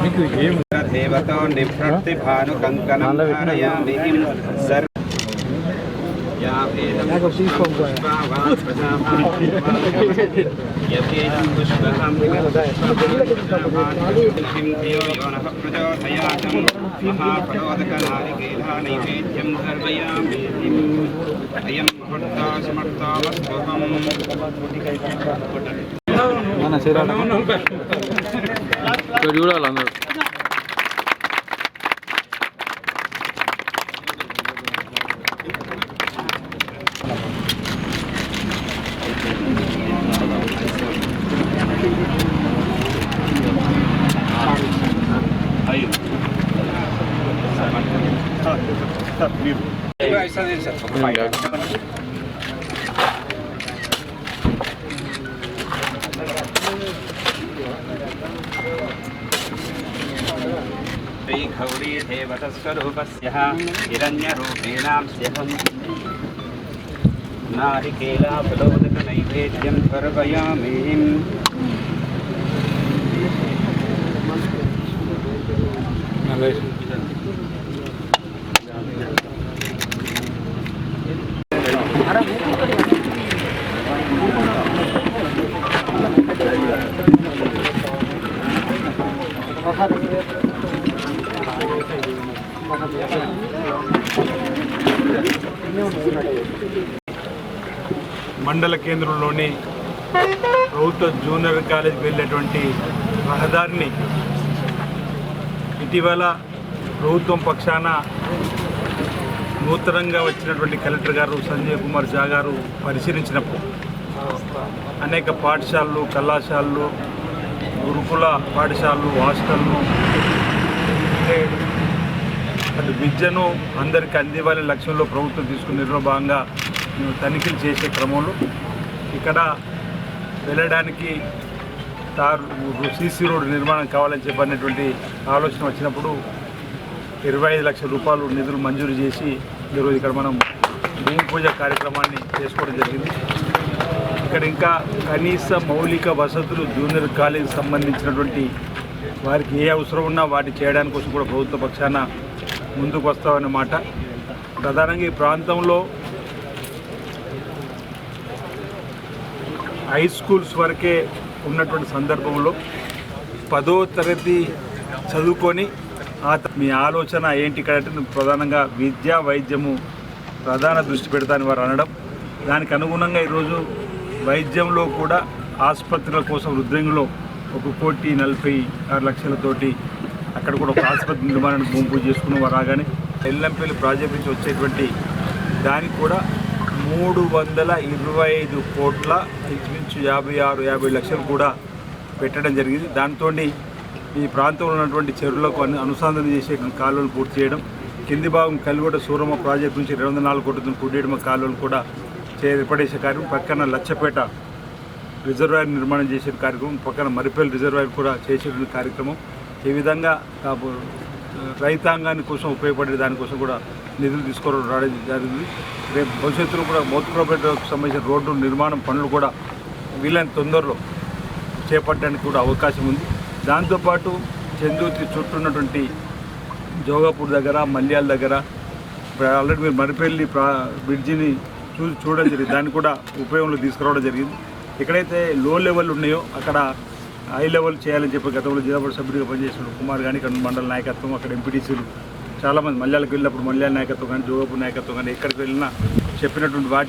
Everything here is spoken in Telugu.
మీకు ఏం దేవతో నివృత్తి భాను కంకణం చూడాలి అందరూ श्रीगौरी देवतस्वरूपस्य हिरण्यरूपेणां स्यहं नारिकेलाफलोदकनैवेद्यं समर्पयामि। మండల కేంద్రంలోని ప్రభుత్వ జూనియర్ కాలేజీకి వెళ్ళేటువంటి రహదారిని ఇటీవల ప్రభుత్వం పక్షాన నూతనంగా వచ్చినటువంటి కలెక్టర్ గారు సంజయ్ కుమార్ ఝా గారు పరిశీలించినప్పుడు అనేక పాఠశాలలు, కళాశాలలు, గురుకుల పాఠశాలలు, హాస్టళ్ళు, అటు విద్యను అందరికీ అందివ్వాలనే లక్ష్యంలో ప్రభుత్వం తీసుకున్న నిర్ణయంలో భాగంగా తనిఖీలు చేసే క్రమంలో ఇక్కడ వెళ్ళడానికి సీసీ రోడ్డు నిర్మాణం కావాలని చెప్పినటువంటి ఆలోచన వచ్చినప్పుడు 25 లక్షల రూపాయలు నిధులు మంజూరు చేసి ఈరోజు ఇక్కడ మనం భూమి పూజ కార్యక్రమాన్ని చేసుకోవడం జరిగింది. ఇక్కడ ఇంకా కనీస మౌలిక వసతులు జూనియర్ కాలేజీకి సంబంధించినటువంటి వారికి ఏ అవసరం ఉన్నా వాటి చేయడానికి కోసం కూడా ప్రభుత్వ పక్షాన ముందుకు వస్తామన్నమాట. ప్రధానంగా ఈ ప్రాంతంలో హై స్కూల్స్ వరకే ఉన్నటువంటి సందర్భంలో 10వ తరగతి చదువుకొని మీ ఆలోచన ఏంటి ఇక్కడ అంటే ప్రధానంగా విద్య, వైద్యము ప్రధాన దృష్టి పెడతాని వారు అనడం, దానికి అనుగుణంగా ఈరోజు వైద్యంలో కూడా ఆసుపత్రుల కోసం రుద్రంగిలో 1,46,00,000తోటి అక్కడ కూడా ఒక ఆసుపత్రి నిర్మాణానికి భూమి పూజ చేసుకున్న వారు రాగానే ఎల్లంపల్లి ప్రాజెక్ట్ నుంచి వచ్చేటువంటి దానికి కూడా 325 కోట్ల ఇంచుమించు 56-50 లక్షలు కూడా పెట్టడం జరిగింది. దాంతో ఈ ప్రాంతంలో ఉన్నటువంటి చెరువులకు అనుసంధానం చేసేటువంటి కాలువలు పూర్తి చేయడం, కింది భాగం కలిగొట్ట సూరమ్మ ప్రాజెక్టు నుంచి 204 కోట్లతో కుడియడమ కాలువలు కూడా ఏర్పడేసే కార్యక్రమం, పక్కన లచ్చపేట రిజర్వాయర్ నిర్మాణం చేసే కార్యక్రమం, పక్కన మరిపల్లి రిజర్వాయర్ కూడా చేసేటువంటి కార్యక్రమం, ఈ విధంగా రైతాంగాన్ని కోసం ఉపయోగపడే దానికోసం కూడా నిధులు తీసుకోవడం జరిగింది. రేపు భవిష్యత్తులో కూడా మోత్కురాపేటకు సంబంధించిన రోడ్డు నిర్మాణం పనులు కూడా వీలైన తొందరలో చేపట్టడానికి కూడా అవకాశం ఉంది. దాంతోపాటు చందూతి చుట్టూ ఉన్నటువంటి జోగాపూర్ దగ్గర, మల్యాల దగ్గర ఆల్రెడీ మీరు మరిపల్లి బ్రిడ్జిని చూడడం జరిగింది, దాన్ని కూడా ఉపయోగంలో తీసుకురావడం జరిగింది. ఎక్కడైతే లో లెవెల్ ఉన్నాయో అక్కడ హై లెవెల్ చేయాలని చెప్పి గతంలో జిల్లా పరిషత్ సభ్యుడిగా పనిచేసిన కుమార్ కానీ ఇక్కడ మండల నాయకత్వం, అక్కడ ఎంపీటీసీలు చాలామంది మల్యాలకు వెళ్ళినప్పుడు మల్యాల నాయకత్వం కానీ, జోగాపూర్ నాయకత్వం కానీ ఎక్కడికి వెళ్ళినా చెప్పినటువంటి వాటి